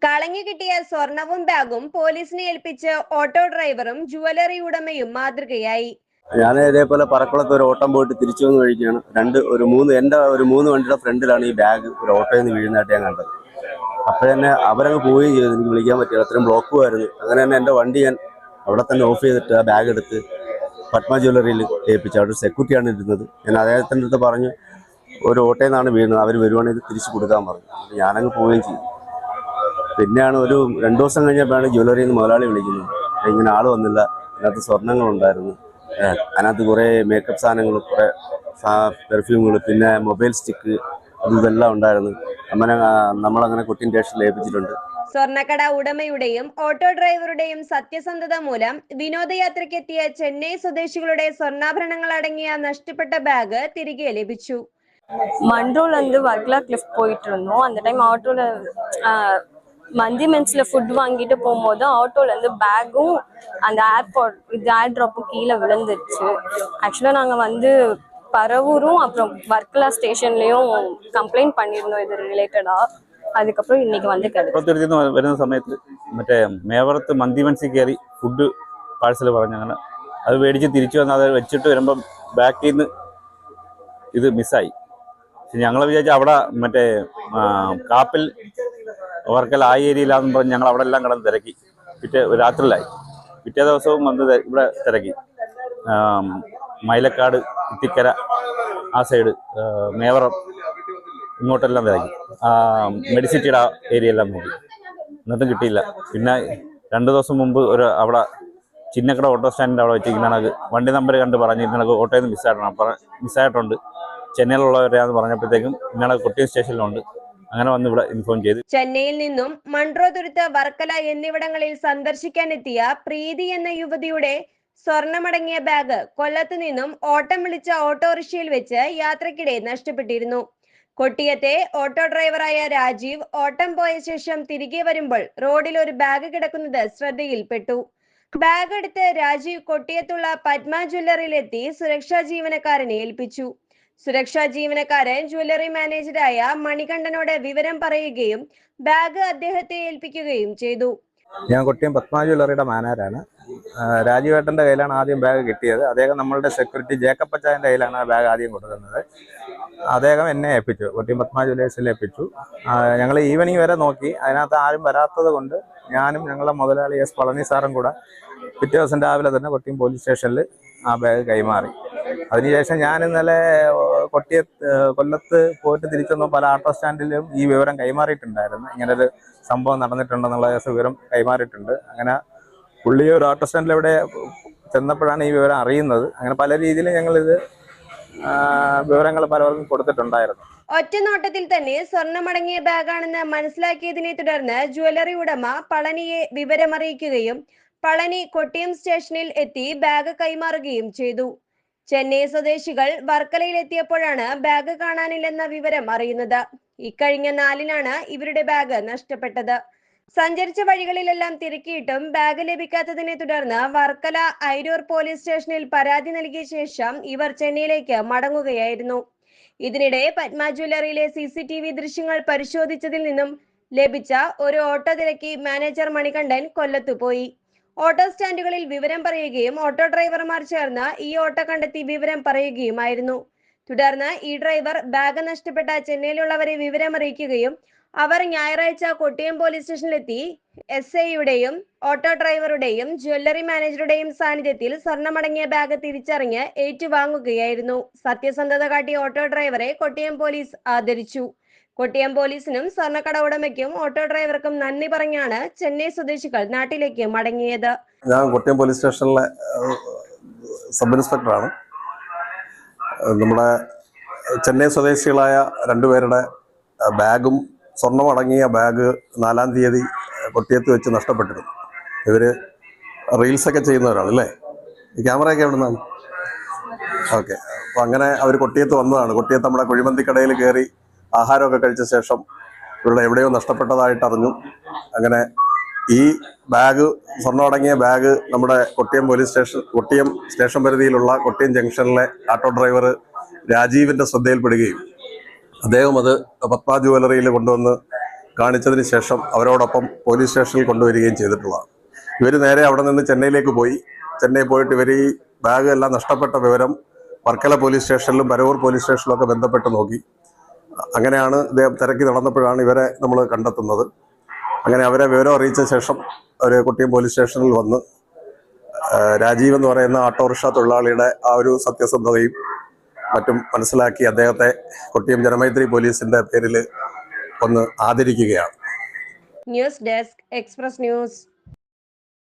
കളഞ്ഞു കിട്ടിയ സ്വർണവും ബാഗും പോലീസിനെ ഏൽപ്പിച്ച് ഓട്ടോ ഡ്രൈവറും ജുവലറി ഉടമയും മാതൃകയായി. ഞാൻ ഇതേപോലെ പറക്കുളത്ത് ഒരു ഓട്ടം പോയിട്ട് തിരിച്ചു വന്ന് കഴിക്കുകയാണ്. എൻ്റെ ഒരു മൂന്ന് വണ്ടിയുടെ ഫ്രണ്ടിലാണ് ഈ ബാഗ് ഒരു ഓട്ടോയിൽ നിന്ന് വീഴുന്നതായിട്ട് ഞാൻ കണ്ടത്. അപ്പോഴന്നെ അവരങ്ങ് പോവുകയും ചെയ്തു. എനിക്ക് വിളിക്കാൻ പറ്റില്ല, അത്രയും ബ്ലോക്കുമായിരുന്നു. അങ്ങനെ തന്നെ എൻ്റെ വണ്ടി ഞാൻ അവിടെ തന്നെ ഓഫ് ചെയ്തിട്ട് ആ ബാഗ് എടുത്ത് പത്മ ജ്വല്ലറിയിൽ ഏൽപ്പിച്ചു. അവിടെ സെക്യൂരിറ്റിയാണ് ഇരുന്നത്. ഞാൻ അദ്ദേഹത്തിൻ്റെ അടുത്ത് പറഞ്ഞു ഒരു ഓട്ടോയിൽ നിന്നാണ് വീഴുന്നത്, അവർ വരുവാണെങ്കിൽ തിരിച്ചു കൊടുക്കാൻ പറഞ്ഞു. ഞാനങ്ങ് പോവുകയും ചെയ്തു. പിന്നെയാണ് ഒരു 2 ദിവസം കഴിഞ്ഞപ്പോഴാണ് ജ്വല്ലറിയിൽ നിന്ന് മുതലാളി വിളിക്കുന്നത്. ഇങ്ങനെ ആൾ വന്നില്ല, അതിനകത്ത് സ്വർണ്ണങ്ങളുണ്ടായിരുന്നു, അതിനകത്ത് കുറേ മേക്കപ്പ് സാധനങ്ങൾ, കുറേ പെർഫ്യൂമുകൾ, പിന്നെ മൊബൈൽ സ്റ്റിക്ക്, ഇതെല്ലാം ഉണ്ടായിരുന്നു. നമ്മളങ്ങനെ കൊട്ടിയം സ്റ്റേഷനിൽ ഏൽപ്പിച്ചിട്ടുണ്ട്. സ്വർണ്ണക്കട ഉടമയുടെയും ഓട്ടോ ഡ്രൈവറുടെയും സത്യസന്ധത മൂലം വിനോദയാത്രയ്ക്കെത്തിയ ചെന്നൈ സ്വദേശികളുടെ സ്വർണ്ണാഭരണങ്ങൾ അടങ്ങിയ നഷ്ടപ്പെട്ട ബാഗ് തിരികെ ലഭിച്ചു. மண்டூர்ல இருந்து வர்க்கலா கிளிஃப் போயிட்டு இருந்தோம். அந்த டைம் ஆட்டோல மந்தி மென்ஸ்ல ஃபுட் வாங்கிட்டு போகும்போது ஆட்டோல இருந்து பேக்கும் அந்த ஏர் ட்ராப்பும் கீழே விழுந்துருச்சு. ஆக்சுவலா நாங்க வந்து பரவூரும் அப்புறம் வர்க்கலா ஸ்டேஷன்லயும் கம்ப்ளைண்ட் பண்ணியிருந்தோம் இது ரிலேட்டடா. அதுக்கப்புறம் இன்னைக்கு வந்து വരുന്ന സമയത്ത് മറ്റേ മേവറത്ത് മന്തി മെൻസിൽ കയറി ഫുഡ് പാഴ്സൽ പറഞ്ഞങ്ങനെ അത് മേടിച്ച് തിരിച്ചു വന്ന് അത് വെച്ചിട്ട് വരുമ്പം ബാക്കിൽ നിന്ന് ഇത് മിസ്സായി. ഞങ്ങൾ വിചാരിച്ച അവിടെ മറ്റേ കാപ്പിൽ വർക്കൽ ആ ഏരിയയിലാണെന്ന് പറഞ്ഞ് ഞങ്ങൾ അവിടെ എല്ലാം കിടന്ന് തിരക്കി. രാത്രിയിലായി. പിറ്റേ ദിവസവും വന്ന് ഇവിടെ തിരക്കി. മൈലക്കാട്, ഇത്തിക്കര, ആ സൈഡ്, മേവറം, ഇങ്ങോട്ടെല്ലാം തിരക്കി. മെഡിസിറ്റിയുടെ ആ ഏരിയയെല്ലാം നോക്കി, എന്നിട്ടും കിട്ടിയില്ല. പിന്നെ 2 ദിവസം മുമ്പ് അവിടെ ചിന്നക്കട ഓട്ടോ സ്റ്റാൻഡിൻ്റെ അവിടെ വെച്ചിരിക്കുന്നതാണ് വണ്ടി നമ്പർ കണ്ട് പറഞ്ഞിരിക്കുന്നത് ഓട്ടോയിൽ നിന്ന് മിസ്സായിട്ടുണ്ട്, ചെന്നൈയിലുള്ളവരെയാന്ന് പറഞ്ഞപ്പോഴത്തേക്കും ഇന്നലെ കൊട്ടിയം സ്റ്റേഷനിലുണ്ട്. അങ്ങനെ വന്ന് ഇവിടെ ഇൻഫോം ചെയ്തു. ചെന്നൈയിൽ നിന്നും മൺട്രോതുരുത്ത്, വർക്കല എന്നിവിടങ്ങളിൽ സന്ദർശിക്കാനെത്തിയ പ്രീതി എന്ന യുവതിയുടെ സ്വർണമടങ്ങിയ ബാഗ് കൊല്ലത്ത് നിന്നും ഓട്ടം വിളിച്ച ഓട്ടോറിക്ഷയിൽ വെച്ച് യാത്രക്കിടെ നഷ്ടപ്പെട്ടിരുന്നു. കൊട്ടിയത്തെ ഓട്ടോ ഡ്രൈവറായ രാജീവ് ഓട്ടം പോയ ശേഷം തിരികെ വരുമ്പോൾ റോഡിൽ ഒരു ബാഗ് കിടക്കുന്നത് ശ്രദ്ധയിൽപ്പെട്ടു. ബാഗ് എടുത്ത് രാജീവ് കൊട്ടിയത്തുള്ള പത്മ ജ്വല്ലറിയിലെത്തി സുരക്ഷാ ജീവനക്കാരനെ ഏൽപ്പിച്ചു. സുരക്ഷാ ജീവനക്കാരൻ ജ്വല്ലറി മാനേജരായ മണികണ്ഠനോട് വിവരം പറയുകയും ബാഗ് അദ്ദേഹത്തെ ഏൽപ്പിക്കുകയും ചെയ്തു. ഞാൻ കൊട്ടിയം പത്മ ജ്വല്ലറിയുടെ മാനേജരാണ്. രാജീവേട്ടൻ്റെ കയ്യിലാണ് ആദ്യം ബാഗ് കിട്ടിയത്. അദ്ദേഹം നമ്മളുടെ സെക്യൂരിറ്റി ജേക്കബ് അച്ചായൻ്റെ കയ്യിലാണ് ആ ബാഗ് ആദ്യം കൊടുക്കുന്നത്. അദ്ദേഹം എന്നെ ഏൽപ്പിച്ചു, കൊട്ടിയം പത്മ ജ്വല്ലേഴ്സിൽ ഏൽപ്പിച്ചു. ഞങ്ങൾ ഈവനിങ് വരെ നോക്കി, അതിനകത്ത് ആരും വരാത്തത് കൊണ്ട് ഞാനും ഞങ്ങളുടെ മുതലാളി എസ് പളനി സാറും കൂടെ പിറ്റേ ദിവസം രാവിലെ തന്നെ കൊട്ടിയം പോലീസ് സ്റ്റേഷനിൽ ആ ബാഗ് കൈമാറി. അതിനുശേഷം ഞാൻ ഇന്നലെ കൊല്ലത്ത് പോയിട്ട് തിരിച്ചൊന്നും പല ഓട്ടോ സ്റ്റാൻഡിലും ഈ വിവരം കൈമാറിയിട്ടുണ്ടായിരുന്നു. ഇങ്ങനൊരു സംഭവം നടന്നിട്ടുണ്ടെന്നുള്ള വിവരം കൈമാറിയിട്ടുണ്ട്. അങ്ങനെ പുള്ളി ഒരു ഓട്ടോ സ്റ്റാൻഡിൽ എവിടെ ചെന്നപ്പോഴാണ് ഈ വിവരം അറിയുന്നത്. അങ്ങനെ പല രീതിയിൽ ഞങ്ങളിത് വിവരങ്ങൾ പലർക്കും കൊടുത്തിട്ടുണ്ടായിരുന്നു. ഒറ്റ നോട്ടത്തിൽ തന്നെ സ്വർണമടങ്ങിയ ബാഗാണെന്ന് മനസ്സിലാക്കിയതിനെ തുടർന്ന് ജ്വല്ലറി ഉടമ പളനിയെ വിവരമറിയിക്കുകയും പളനി കൊട്ടിയം സ്റ്റേഷനിൽ എത്തി ബാഗ് കൈമാറുകയും ചെയ്തു. ചെന്നൈ സ്വദേശികൾ വർക്കലയിൽ എത്തിയപ്പോഴാണ് ബാഗ് കാണാനില്ലെന്ന വിവരം അറിയുന്നത്. ഇക്കഴിഞ്ഞ 4-നാണ് ഇവരുടെ ബാഗ് നഷ്ടപ്പെട്ടത്. സഞ്ചരിച്ച വഴികളിലെല്ലാം തിരക്കിയിട്ടും ബാഗ് ലഭിക്കാത്തതിനെ തുടർന്ന് വർക്കല ഐരൂർ പോലീസ് സ്റ്റേഷനിൽ പരാതി നൽകിയ ശേഷം ഇവർ ചെന്നൈയിലേക്ക് മടങ്ങുകയായിരുന്നു. ഇതിനിടെ പത്മ ജ്വല്ലറിയിലെ CCTV ദൃശ്യങ്ങൾ പരിശോധിച്ചതിൽ നിന്നും ലഭിച്ച ഒരു ഓട്ടോ തിരക്കി മാനേജർ മണികണ്ഠൻ കൊല്ലത്ത് പോയി. ഓട്ടോ സ്റ്റാൻഡുകളിൽ വിവരം പറയുകയും ഓട്ടോ ഡ്രൈവർമാർ ചേർന്ന് ഈ ഓട്ടോ കണ്ടെത്തി വിവരം പറയുകയുമായിരുന്നു. തുടർന്ന് ഈ ഡ്രൈവർ ബാഗ് നഷ്ടപ്പെട്ട ചെന്നൈയിലുള്ളവരെ വിവരമറിയിക്കുകയും അവർ ഞായറാഴ്ച കൊട്ടിയം പോലീസ് സ്റ്റേഷനിലെത്തി SIയുടെയും ഓട്ടോ ഡ്രൈവറുടെയും ജ്വല്ലറി മാനേജറുടെയും സാന്നിധ്യത്തിൽ സ്വർണമടങ്ങിയ ബാഗ് തിരിച്ചറിഞ്ഞ് ഏറ്റുവാങ്ങുകയായിരുന്നു. സത്യസന്ധത കാട്ടിയ ഓട്ടോ ഡ്രൈവറെ കൊട്ടിയം പോലീസ് ആദരിച്ചു. കൊട്ടിയം പോലീസിനും സ്വർണ്ണക്കട ഉടമയ്ക്കും ഓട്ടോ ഡ്രൈവർക്കും നന്ദി പറഞ്ഞാണ് ചെന്നൈ സ്വദേശികൾ നാട്ടിലേക്ക് മടങ്ങിയത്. ഞാൻ കൊട്ടിയം പോലീസ് സ്റ്റേഷനിലെ സബ് ഇൻസ്പെക്ടറാണ്. നമ്മുടെ ചെന്നൈ സ്വദേശികളായ 2 പേരുടെ ബാഗും സ്വർണ്ണമടങ്ങിയ ബാഗ് 4-ാം തീയതി കൊട്ടിയത്ത് വെച്ച് നഷ്ടപ്പെട്ടിരുന്നു. ഇവർ റീൽസൊക്കെ ചെയ്യുന്നവരാണ് അല്ലേ? ഈ ക്യാമറയൊക്കെ എവിടെ നിന്നാണ്? ഓക്കെ. അപ്പം അങ്ങനെ അവർ കൊട്ടിയത്ത് വന്നതാണ്. കൊട്ടിയത്ത് നമ്മുടെ കുഴിമന്തിക്കടയിൽ കയറി ആഹാരമൊക്കെ കഴിച്ച ശേഷം ഇവരുടെ എവിടെയോ നഷ്ടപ്പെട്ടതായിട്ട് അറിഞ്ഞു. അങ്ങനെ ഈ ബാഗ്, സ്വർണ്ണമടങ്ങിയ ബാഗ് നമ്മുടെ കൊട്ടിയം സ്റ്റേഷൻ പരിധിയിലുള്ള കൊട്ടിയം ജംഗ്ഷനിലെ ഓട്ടോ ഡ്രൈവർ രാജീവിൻ്റെ ശ്രദ്ധയിൽപ്പെടുകയും അദ്ദേഹം അത് പത്മ ജ്വല്ലറിയിൽ കൊണ്ടുവന്ന് കാണിച്ചതിന് ശേഷം അവരോടൊപ്പം പോലീസ് സ്റ്റേഷനിൽ കൊണ്ടുവരികയും ചെയ്തിട്ടുള്ളതാണ്. ഇവർ നേരെ അവിടെ നിന്ന് ചെന്നൈയിലേക്ക് പോയി. ചെന്നൈ പോയിട്ട് ഇവർ ഈ ബാഗ് എല്ലാം നഷ്ടപ്പെട്ട വിവരം വർക്കല പോലീസ് സ്റ്റേഷനിലും പരവൂർ പോലീസ് സ്റ്റേഷനിലും ഒക്കെ ബന്ധപ്പെട്ട് നോക്കി. അങ്ങനെയാണ് ഇദ്ദേഹം തിരക്കി നടന്നപ്പോഴാണ് ഇവരെ നമ്മൾ കണ്ടെത്തുന്നത്. അങ്ങനെ അവരെ വിവരം അറിയിച്ച ശേഷം അവർ കൊട്ടിയം പോലീസ് സ്റ്റേഷനിൽ വന്ന് രാജീവ് എന്ന് പറയുന്ന ഓട്ടോറിക്ഷ തൊഴിലാളിയുടെ ആ ഒരു സത്യസന്ധതയും മറ്റും മനസ്സിലാക്കി അദ്ദേഹത്തെ കൊട്ടിയം ജനമൈത്രി പോലീസിന്റെ പേരിൽ ഒന്ന് ആദരിക്കുകയാണ്. News desk express news.